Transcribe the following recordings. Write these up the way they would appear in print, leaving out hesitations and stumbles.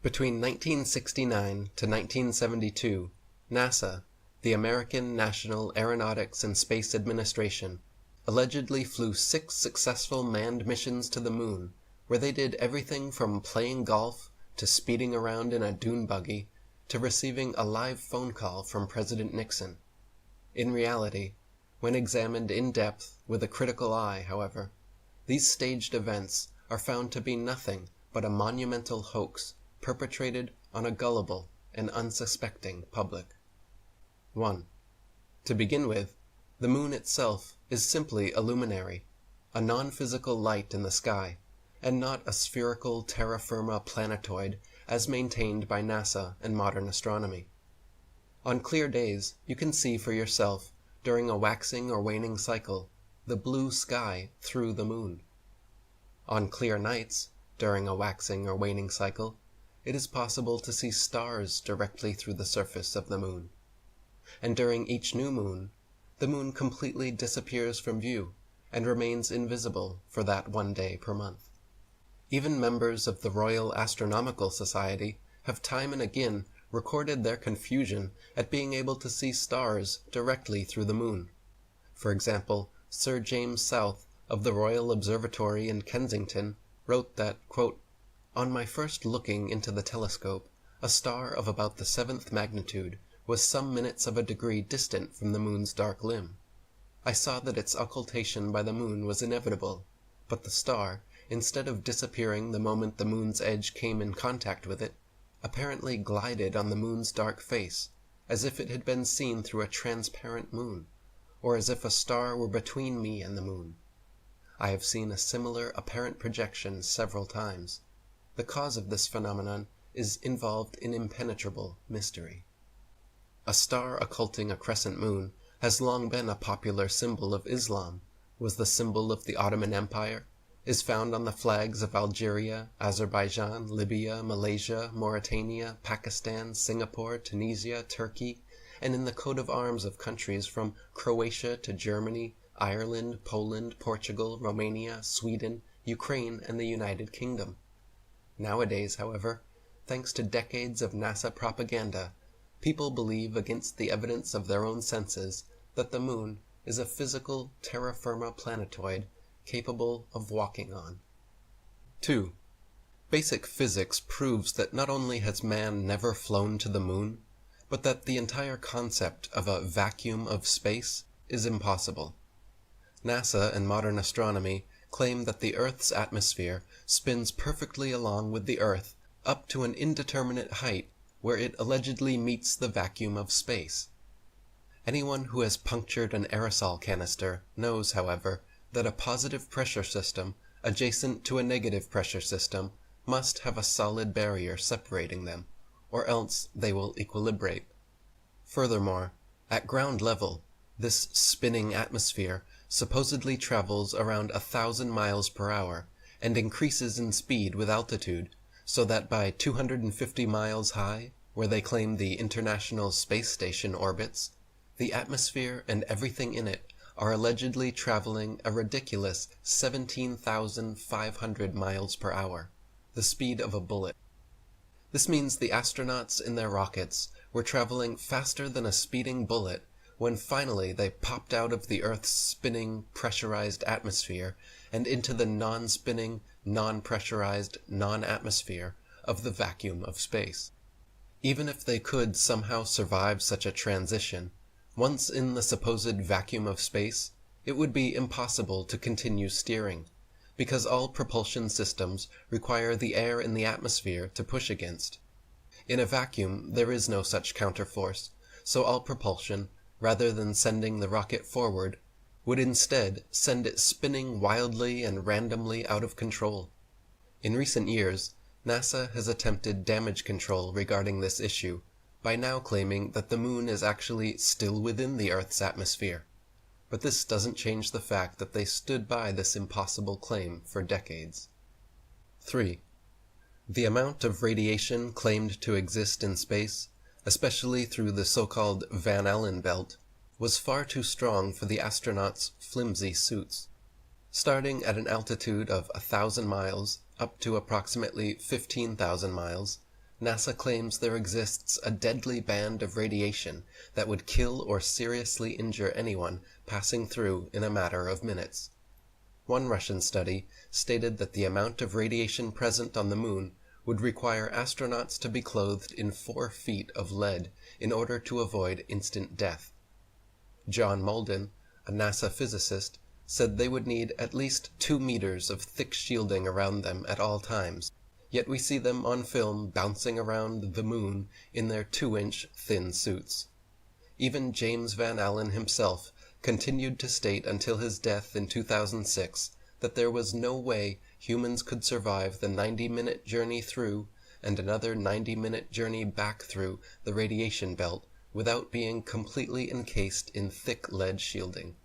Between 1969 to 1972, NASA, the American National Aeronautics and Space Administration, allegedly flew 6 successful manned missions to the moon, where they did everything from playing golf to speeding around in a dune buggy to receiving a live phone call from President Nixon. In reality, when examined in depth with a critical eye, however, these staged events are found to be nothing but a monumental hoax perpetrated on a gullible and unsuspecting public. 1. To begin with, the moon itself is simply a luminary, a non-physical light in the sky, and not a spherical terra firma planetoid as maintained by NASA and modern astronomy. On clear days, you can see for yourself, during a waxing or waning cycle, the blue sky through the moon. On clear nights, during a waxing or waning cycle, it is possible to see stars directly through the surface of the moon. And during each new moon, the moon completely disappears from view and remains invisible for that one day per month. Even members of the Royal Astronomical Society have time and again recorded their confusion at being able to see stars directly through the moon. For example, Sir James South of the Royal Observatory in Kensington wrote that, quote, "On my first looking into the telescope, a star of about the 7th magnitude was some minutes of a degree distant from the moon's dark limb. I saw that its occultation by the moon was inevitable, but the star, instead of disappearing the moment the moon's edge came in contact with it, apparently glided on the moon's dark face, as if it had been seen through a transparent moon, or as if a star were between me and the moon. I have seen a similar apparent projection several times. The cause of this phenomenon is involved in impenetrable mystery." A star occulting a crescent moon has long been a popular symbol of Islam, was the symbol of the Ottoman Empire, is found on the flags of Algeria, Azerbaijan, Libya, Malaysia, Mauritania, Pakistan, Singapore, Tunisia, Turkey, and in the coat of arms of countries from Croatia to Germany, Ireland, Poland, Portugal, Romania, Sweden, Ukraine, and the United Kingdom. Nowadays, however, thanks to decades of NASA propaganda, people believe against the evidence of their own senses that the moon is a physical terra firma planetoid capable of walking on. 2. Basic physics proves that not only has man never flown to the moon, but that the entire concept of a vacuum of space is impossible. NASA and modern astronomy claim that the Earth's atmosphere spins perfectly along with the Earth up to an indeterminate height where it allegedly meets the vacuum of space. Anyone who has punctured an aerosol canister knows, however, that a positive pressure system adjacent to a negative pressure system must have a solid barrier separating them, or else they will equilibrate. Furthermore, at ground level, this spinning atmosphere supposedly travels around 1,000 miles per hour and increases in speed with altitude, so that by 250 miles high, where they claim the International Space Station orbits, the atmosphere and everything in it are allegedly traveling a ridiculous 17,500 miles per hour, the speed of a bullet. This means the astronauts in their rockets were traveling faster than a speeding bullet when finally they popped out of the Earth's spinning, pressurized atmosphere and into the non-spinning, non-pressurized, non-atmosphere of the vacuum of space. Even if they could somehow survive such a transition, once in the supposed vacuum of space, it would be impossible to continue steering, because all propulsion systems require the air in the atmosphere to push against. In a vacuum, there is no such counterforce, so all propulsion, rather than sending the rocket forward, would instead send it spinning wildly and randomly out of control. In recent years, NASA has attempted damage control regarding this issue by now claiming that the moon is actually still within the Earth's atmosphere, but this doesn't change the fact that they stood by this impossible claim for decades. 3. The amount of radiation claimed to exist in space, especially through the so-called Van Allen belt, was far too strong for the astronauts' flimsy suits. Starting at an altitude of 1,000 miles up to approximately 15,000 miles, NASA claims there exists a deadly band of radiation that would kill or seriously injure anyone passing through in a matter of minutes. One Russian study stated that the amount of radiation present on the moon would require astronauts to be clothed in 4 feet of lead in order to avoid instant death. John Malden, a NASA physicist, said they would need at least 2 meters of thick shielding around them at all times, yet we see them on film bouncing around the moon in their 2-inch thin suits. Even James Van Allen himself continued to state until his death in 2006 that there was no way humans could survive the 90-minute journey through and another 90-minute journey back through the radiation belt without being completely encased in thick lead shielding.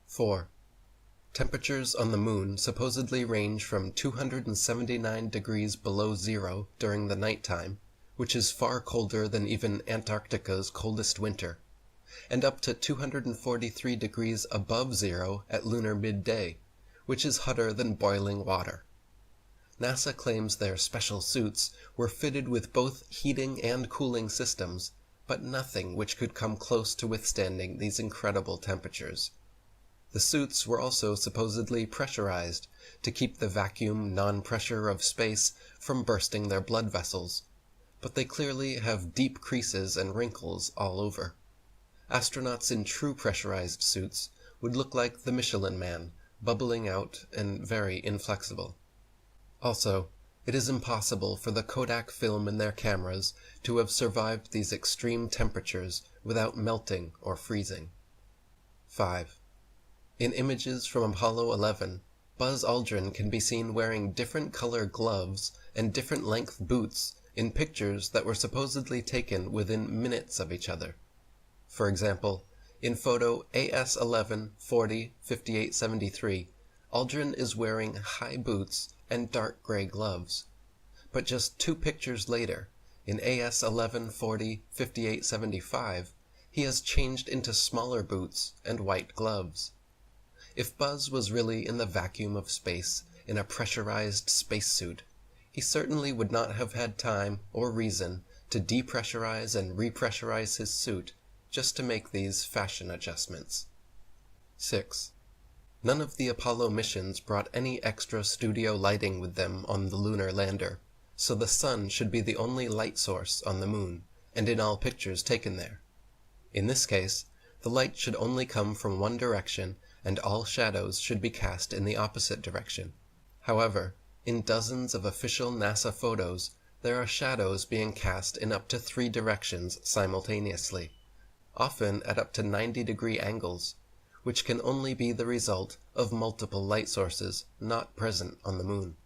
4. Temperatures on the moon supposedly range from 279 degrees below zero during the nighttime, which is far colder than even Antarctica's coldest winter, and up to 243 degrees above zero at lunar midday, which is hotter than boiling water. NASA claims their special suits were fitted with both heating and cooling systems, but nothing which could come close to withstanding these incredible temperatures. The suits were also supposedly pressurized to keep the vacuum non-pressure of space from bursting their blood vessels, but they clearly have deep creases and wrinkles all over. Astronauts in true pressurized suits would look like the Michelin Man, bubbling out and very inflexible. Also, it is impossible for the Kodak film in their cameras to have survived these extreme temperatures without melting or freezing. 5. In images from Apollo 11, Buzz Aldrin can be seen wearing different color gloves and different length boots in pictures that were supposedly taken within minutes of each other. For example, in photo AS11-40-5873, Aldrin is wearing high boots and dark gray gloves. But just 2 pictures later, in AS11-40-5875, he has changed into smaller boots and white gloves. If Buzz was really in the vacuum of space in a pressurized spacesuit, he certainly would not have had time or reason to depressurize and repressurize his suit just to make these fashion adjustments. 6. None of the Apollo missions brought any extra studio lighting with them on the lunar lander, so the sun should be the only light source on the moon, and in all pictures taken there. In this case, the light should only come from one direction, and all shadows should be cast in the opposite direction. However, in dozens of official NASA photos, there are shadows being cast in up to 3 directions simultaneously, often at up to 90-degree angles, which can only be the result of multiple light sources not present on the moon.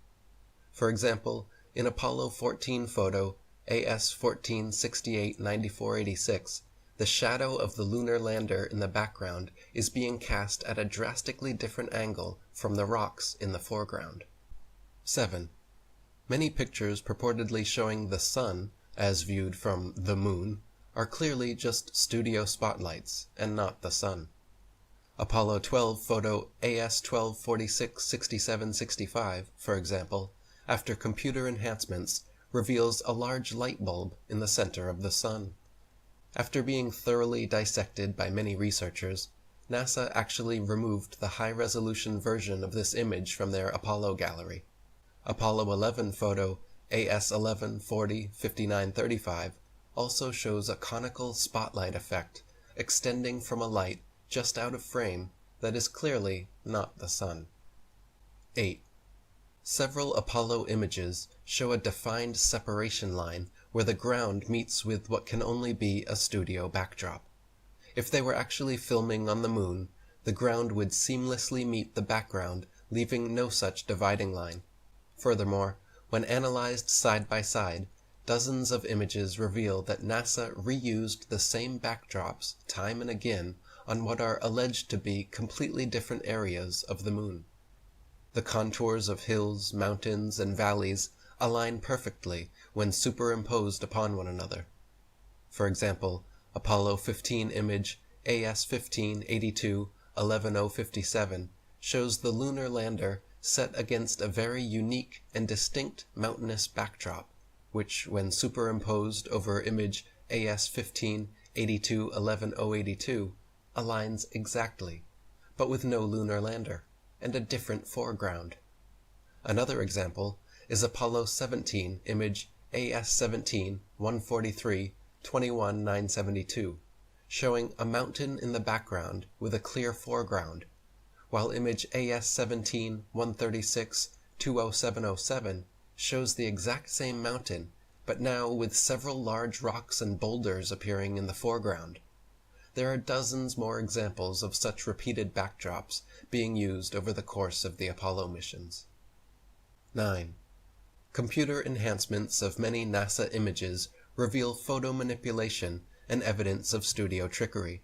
For example, in Apollo 14 photo AS14689486, the shadow of the lunar lander in the background is being cast at a drastically different angle from the rocks in the foreground. 7. Many pictures purportedly showing the sun, as viewed from the moon, are clearly just studio spotlights, and not the sun. Apollo 12 photo AS12466765, for example, after computer enhancements, reveals a large light bulb in the center of the sun. After being thoroughly dissected by many researchers, NASA actually removed the high-resolution version of this image from their Apollo gallery. Apollo 11 photo AS11405935 also shows a conical spotlight effect extending from a light just out of frame that is clearly not the sun. 8. Several Apollo images show a defined separation line where the ground meets with what can only be a studio backdrop. If they were actually filming on the moon, the ground would seamlessly meet the background, leaving no such dividing line. Furthermore, when analyzed side by side, dozens of images reveal that NASA reused the same backdrops time and again on what are alleged to be completely different areas of the moon. The contours of hills, mountains, and valleys align perfectly when superimposed upon one another. For example, Apollo 15 image AS1582-11057 shows the lunar lander set against a very unique and distinct mountainous backdrop, which, when superimposed over image AS-15 82-11-082, aligns exactly, but with no lunar lander, and a different foreground. Another example is Apollo 17 image AS-17 143-21-972, showing a mountain in the background with a clear foreground, while image AS-17 136-20707 shows the exact same mountain, but now with several large rocks and boulders appearing in the foreground. There are dozens more examples of such repeated backdrops being used over the course of the Apollo missions. 9. Computer enhancements of many NASA images reveal photo manipulation and evidence of studio trickery.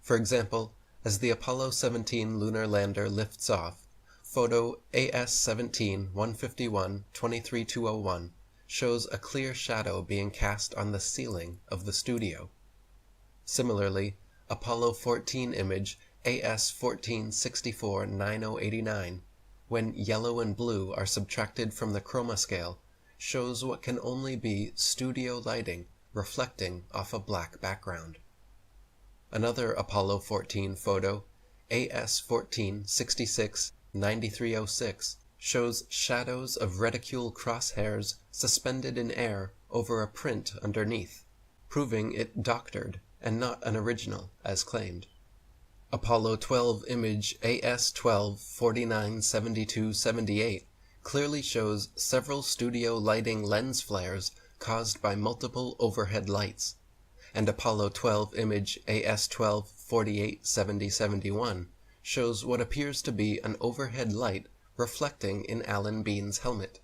For example, as the Apollo 17 lunar lander lifts off, photo AS-17 151-23201 shows a clear shadow being cast on the ceiling of the studio. Similarly, Apollo 14 image AS-14-64-9089, when yellow and blue are subtracted from the chroma scale, shows what can only be studio lighting reflecting off a black background. Another Apollo 14 photo, AS-14-66-9306, shows shadows of reticule crosshairs suspended in air over a print underneath, proving it doctored and not an original as claimed. Apollo 12 image AS-12-49-7278 clearly shows several studio lighting lens flares caused by multiple overhead lights, and Apollo 12 image AS-12-48-7071 shows what appears to be an overhead light reflecting in Alan Bean's helmet.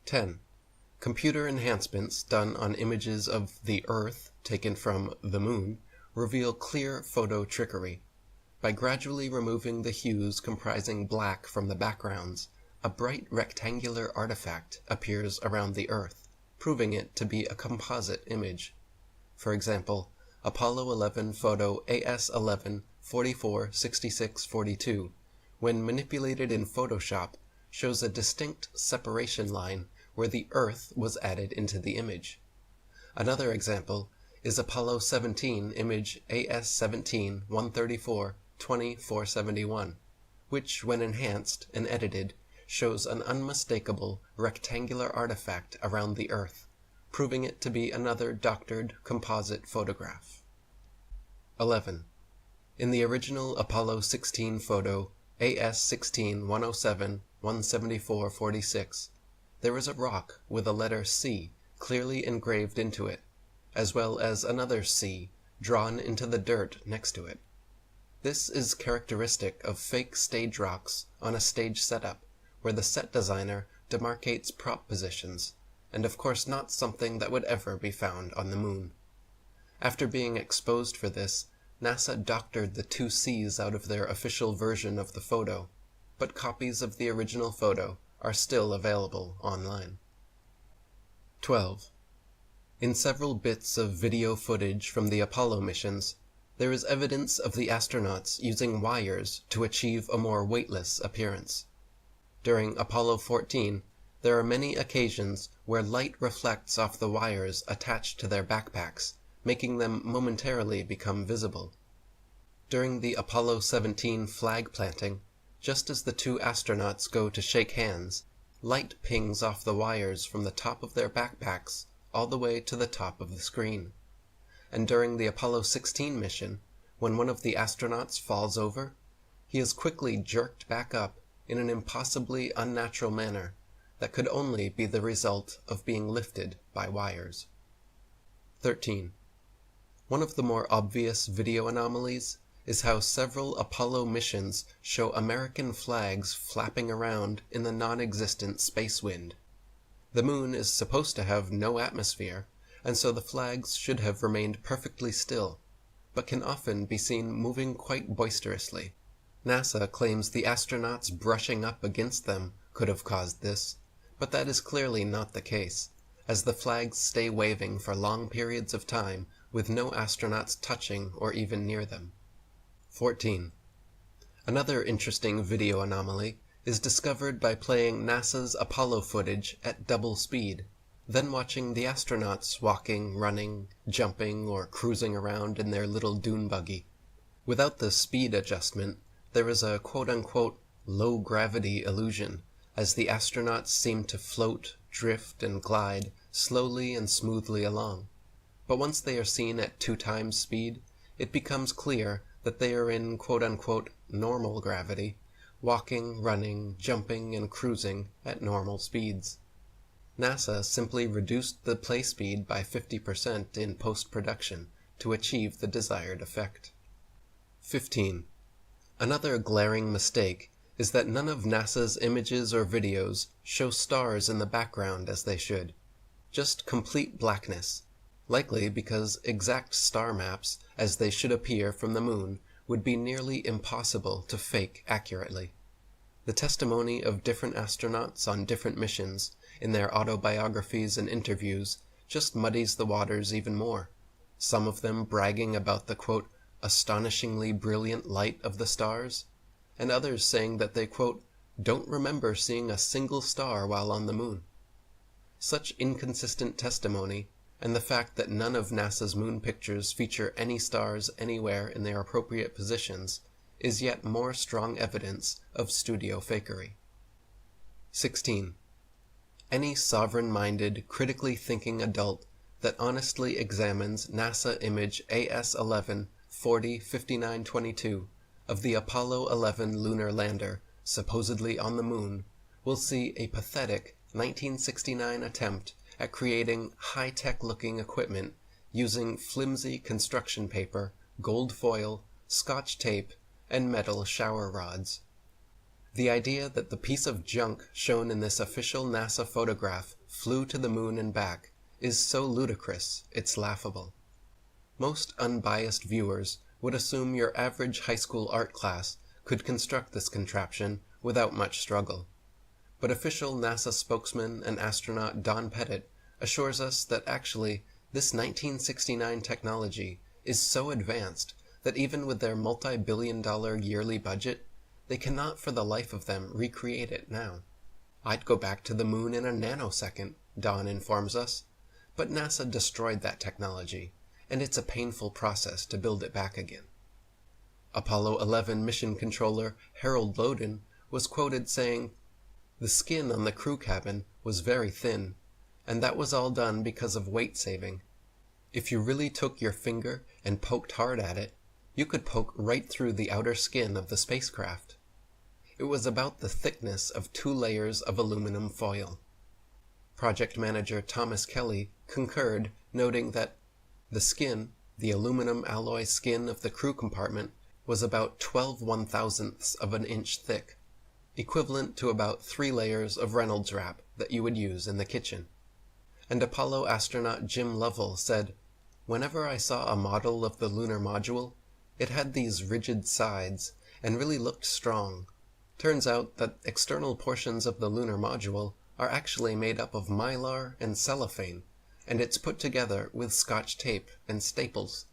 10. Computer enhancements done on images of the Earth taken from the Moon reveal clear photo trickery. By gradually removing the hues comprising black from the backgrounds, a bright rectangular artifact appears around the Earth, proving it to be a composite image. For example, Apollo 11 photo AS-11-44-6642, when manipulated in Photoshop, shows a distinct separation line where the Earth was added into the image. Another example is Apollo 17 image AS-17-134-20-471, which, when enhanced and edited, shows an unmistakable rectangular artifact around the Earth, proving it to be another doctored composite photograph. 11. In the original Apollo 16 photo AS-16-107-174-46, there is a rock with a letter C clearly engraved into it, as well as another C drawn into the dirt next to it. This is characteristic of fake stage rocks on a stage setup, where the set designer demarcates prop positions, and of course not something that would ever be found on the Moon. After being exposed for this, NASA doctored the two C's out of their official version of the photo, but copies of the original photo are still available online. 12. In several bits of video footage from the Apollo missions, there is evidence of the astronauts using wires to achieve a more weightless appearance. During Apollo 14, there are many occasions where light reflects off the wires attached to their backpacks, making them momentarily become visible. During the Apollo 17 flag planting, just as the two astronauts go to shake hands, light pings off the wires from the top of their backpacks all the way to the top of the screen. And during the Apollo 16 mission, when one of the astronauts falls over, he is quickly jerked back up in an impossibly unnatural manner that could only be the result of being lifted by wires. 13. One of the more obvious video anomalies is how several Apollo missions show American flags flapping around in the non-existent space wind. The Moon is supposed to have no atmosphere, and so the flags should have remained perfectly still, but can often be seen moving quite boisterously. NASA claims the astronauts brushing up against them could have caused this, but that is clearly not the case, as the flags stay waving for long periods of time with no astronauts touching or even near them. 14. Another interesting video anomaly is discovered by playing NASA's Apollo footage at double speed. then watching the astronauts walking, running, jumping, or cruising around in their little dune buggy. Without the speed adjustment, there is a quote-unquote low-gravity illusion, as the astronauts seem to float, drift, and glide slowly and smoothly along. But once they are seen at 2 times speed, it becomes clear that they are in quote-unquote normal gravity, walking, running, jumping, and cruising at normal speeds. NASA simply reduced the play speed by 50% in post-production to achieve the desired effect. 15. Another glaring mistake is that none of NASA's images or videos show stars in the background as they should. Just complete blackness, likely because exact star maps, as they should appear from the moon, would be nearly impossible to fake accurately. The testimony of different astronauts on different missions, in their autobiographies and interviews, just muddies the waters even more, some of them bragging about the, quote, astonishingly brilliant light of the stars, and others saying that they, quote, don't remember seeing a single star while on the moon. Such inconsistent testimony, and the fact that none of NASA's moon pictures feature any stars anywhere in their appropriate positions, is yet more strong evidence of studio fakery. 16. Any sovereign-minded, critically thinking adult that honestly examines NASA image AS11 405922 of the Apollo 11 lunar lander supposedly on the moon will see a pathetic 1969 attempt at creating high-tech looking equipment using flimsy construction paper, gold foil, Scotch tape, and metal shower rods. The idea that the piece of junk shown in this official NASA photograph flew to the moon and back is so ludicrous it's laughable. Most unbiased viewers would assume your average high school art class could construct this contraption without much struggle. But official NASA spokesman and astronaut Don Pettit assures us that actually this 1969 technology is so advanced that even with their multi-billion-dollar yearly budget, they cannot for the life of them recreate it now. I'd go back to the moon in a nanosecond, Don informs us, but NASA destroyed that technology, and it's a painful process to build it back again. Apollo 11 mission controller Harold Loden was quoted saying, "The skin on the crew cabin was very thin, and that was all done because of weight saving. If you really took your finger and poked hard at it, you could poke right through the outer skin of the spacecraft. It was about the thickness of 2 layers of aluminum foil." Project manager Thomas Kelly concurred, noting that the skin, the aluminum alloy skin of the crew compartment, was about 12 1/1000ths of an inch thick, equivalent to about 3 layers of Reynolds wrap that you would use in the kitchen. And Apollo astronaut Jim Lovell said, "Whenever I saw a model of the lunar module, it had these rigid sides and really looked strong. Turns out that external portions of the lunar module are actually made up of mylar and cellophane, and it's put together with Scotch tape and staples.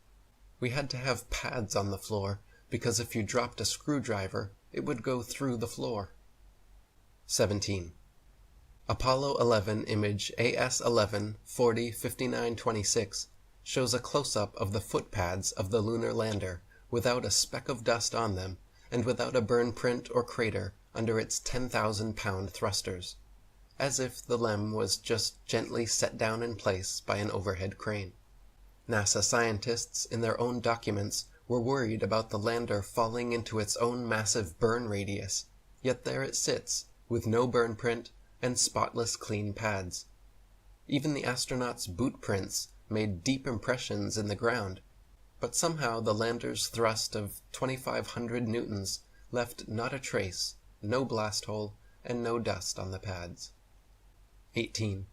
We had to have pads on the floor because if you dropped a screwdriver, it would go through the floor." 17. Apollo 11 image AS11 405926 shows a close-up of the foot pads of the lunar lander without a speck of dust on them and without a burn print or crater under its 10,000-pound thrusters, as if the LEM was just gently set down in place by an overhead crane. NASA scientists, in their own documents, were worried about the lander falling into its own massive burn radius, yet there it sits, with no burn print and spotless clean pads. Even the astronauts' boot prints made deep impressions in the ground, but somehow the lander's thrust of 2,500 newtons left not a trace, no blast hole, and no dust on the pads. 18.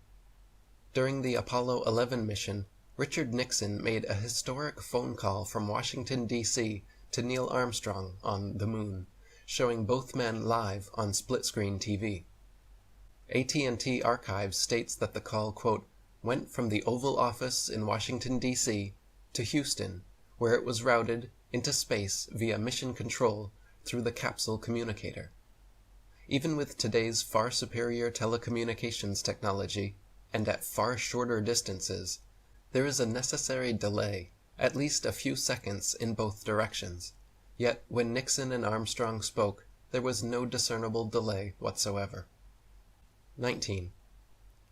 During the Apollo 11 mission, Richard Nixon made a historic phone call from Washington, D.C. to Neil Armstrong on the moon, showing both men live on split-screen TV. AT&T Archives states that the call, quote, went from the Oval Office in Washington, D.C. to Houston, where it was routed into space via mission control through the capsule communicator. Even with today's far superior telecommunications technology, and at far shorter distances, there is a necessary delay, at least a few seconds in both directions. Yet when Nixon and Armstrong spoke, there was no discernible delay whatsoever. 19.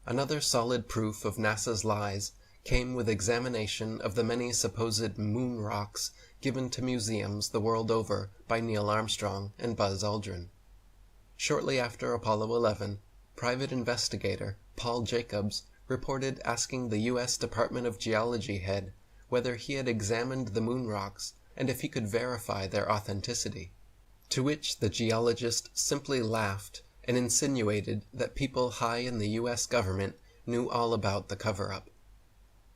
Another solid proof of NASA's lies came with examination of the many supposed moon rocks given to museums the world over by Neil Armstrong and Buzz Aldrin. Shortly after Apollo 11, private investigator Paul Jacobs reported asking the U.S. Department of Geology head whether he had examined the moon rocks and if he could verify their authenticity, to which the geologist simply laughed and insinuated that people high in the U.S. government knew all about the cover-up.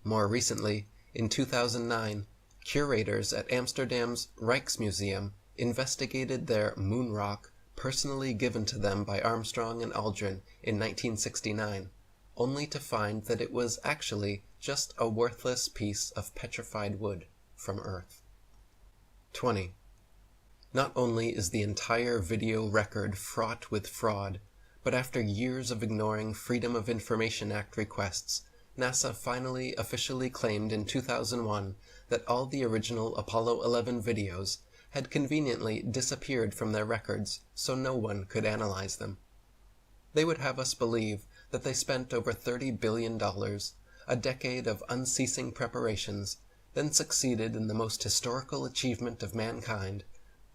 More recently, in 2009, curators at Amsterdam's Rijksmuseum investigated their moon rock personally given to them by Armstrong and Aldrin in 1969, only to find that it was actually just a worthless piece of petrified wood from Earth. 20. Not only is the entire video record fraught with fraud, but after years of ignoring Freedom of Information Act requests, NASA finally officially claimed in 2001 that all the original Apollo 11 videos had conveniently disappeared from their records so no one could analyze them. They would have us believe that they spent over $30 billion, a decade of unceasing preparations, then succeeded in the most historical achievement of mankind,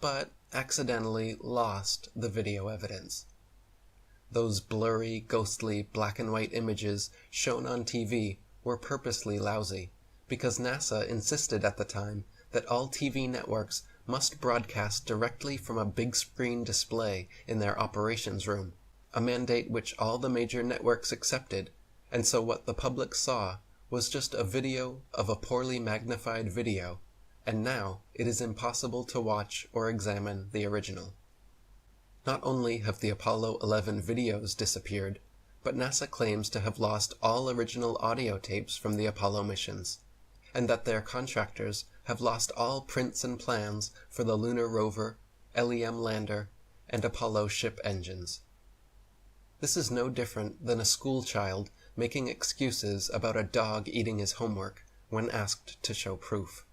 but accidentally lost the video evidence. Those blurry, ghostly, black and white images shown on TV were purposely lousy, because NASA insisted at the time that all TV networks must broadcast directly from a big screen display in their operations room, a mandate which all the major networks accepted, and so what the public saw was just a video of a poorly magnified video, and now it is impossible to watch or examine the original. Not only have the Apollo 11 videos disappeared, but NASA claims to have lost all original audio tapes from the Apollo missions, and that their contractors have lost all prints and plans for the lunar rover, LEM lander, and Apollo ship engines. This is no different than a school child making excuses about a dog eating his homework when asked to show proof.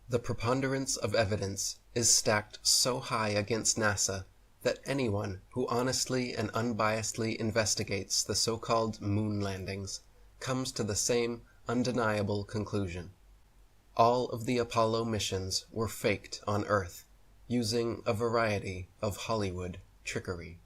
The preponderance of evidence is stacked so high against NASA that anyone who honestly and unbiasedly investigates the so-called moon landings comes to the same undeniable conclusion. All of the Apollo missions were faked on Earth, using a variety of Hollywood trickery.